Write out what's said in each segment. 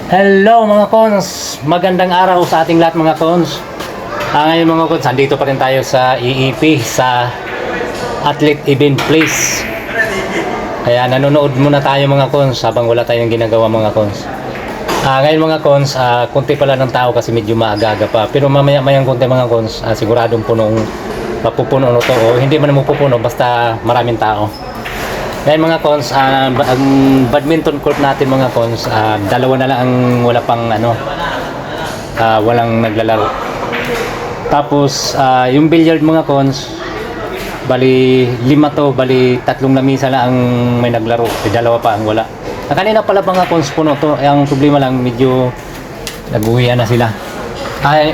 Hello mga cons! Magandang araw sa ating lahat mga cons. Ngayon mga cons, andito pa rin tayo sa EEP, sa Athlete Event Place. Kaya nanonood muna tayo mga cons habang wala tayong ginagawa mga cons. Ngayon mga cons, kunti pala ng tao kasi medyo maaga pa. Pero mamaya-mayang kunti mga cons, siguradong mapupuno to o hindi man mapupuno basta maraming tao. Ngayon mga cons, ang badminton court natin mga cons, dalawa na lang ang walang naglalaro. Tapos yung billiard mga cons, bali 5 bali 3 lamisa lang ang may naglaro, dalawa pa ang wala. Kanina pala mga cons puno to, ang problema lang medyo nag-uwian na sila.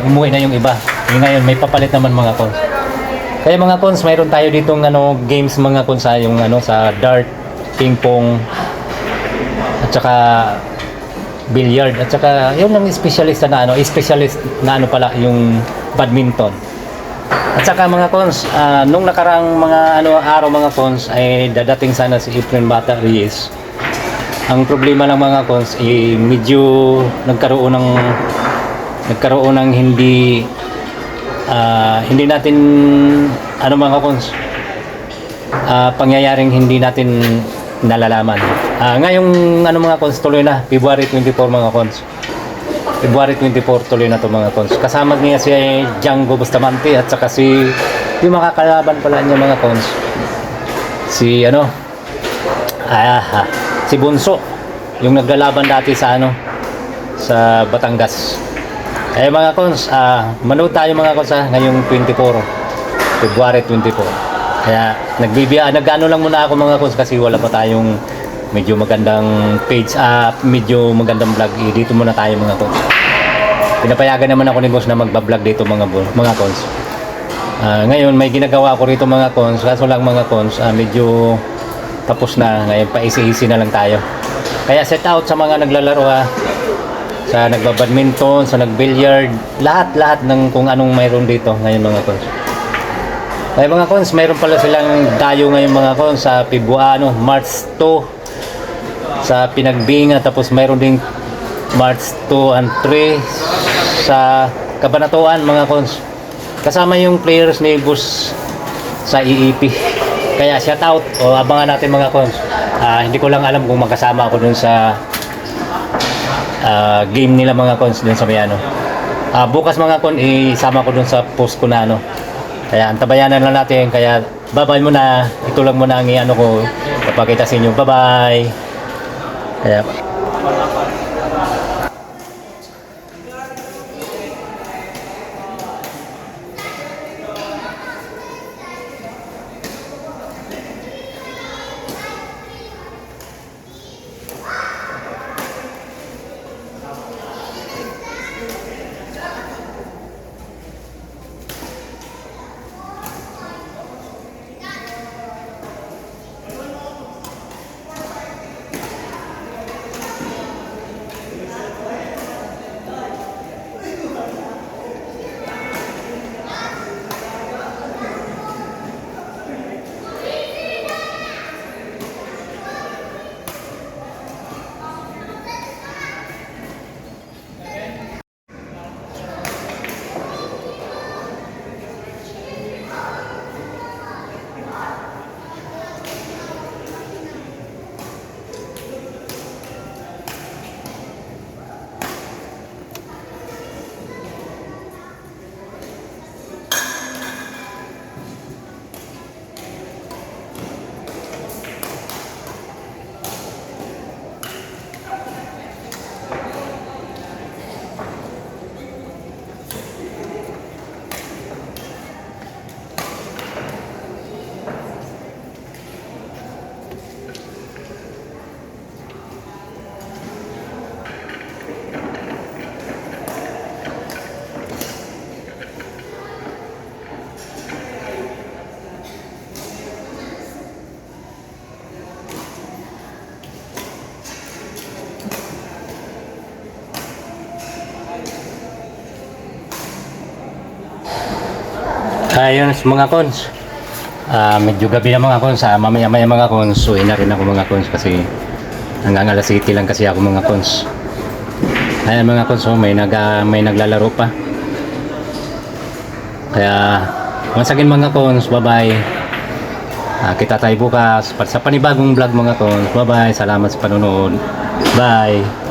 Umuwi na yung iba. Ngayon may papalit naman mga cons. Kaya mga cons, mayroon tayo ditong games mga cons, yung sa dart, ping pong, at saka billiard, at saka yun ang specialist na pala yung badminton. At saka mga cons, nung nakarang mga araw mga cons ay dadating sana si Efren Bata Reyes. Ang problema lang mga cons ay medyo nagkaroon ng hindi natin mga cons pangyayaring hindi natin nalalaman. Ngayong mga cons tuloy na February 24 mga cons. February 24 tuloy na to mga cons. Kasama niya si Django Bustamante at saka yung makakalaban pala niya mga cons. Si si Bunso, yung naglalaban dati sa sa Batangas. Kaya mga cons, manood tayo mga cons ngayong February 24. Kaya nag-ano lang muna ako mga cons kasi wala pa tayong medyo magandang page, medyo magandang vlog. Dito muna tayo mga cons. Pinapayagan naman ako ni boss na magba-vlog dito mga cons. Ngayon may ginagawa ako rito mga cons, kaso lang mga cons, medyo tapos na. Ngayon pa easy na lang tayo. Kaya set out sa mga naglalaro sa nagbabadminton, sa nagbilliard, lahat ng kung anong mayroon dito ngayon mga cons. Kaya mga cons, mayroon pala silang dayo ngayon mga cons sa March 2 sa Pinagbinga, tapos mayroon ding March 2 and 3 sa Cabanatuan mga cons. Kasama yung players ni Bus sa EEP. Kaya shout out o abangan natin mga cons. Hindi ko lang alam kung magkasama ako dun sa game nila mga cons dun sa bukas mga cons isama ko dun sa post ko na kaya antabayanan lang natin. Kaya bye-bye muna, ito lang muna ang ko papakita sa inyo. Bye-bye. Kaya ayun mga cons, medyo gabi na mga cons, mamaya-maya mga cons, uwi na rin ako mga cons kasi hanggang alas 7 lang kasi ako mga cons. Ayan mga cons, oh, may naglalaro pa. Kaya once again mga cons, bye bye. Kita tayo bukas sa panibagong vlog mga cons. Bye bye, salamat sa panonood. Bye.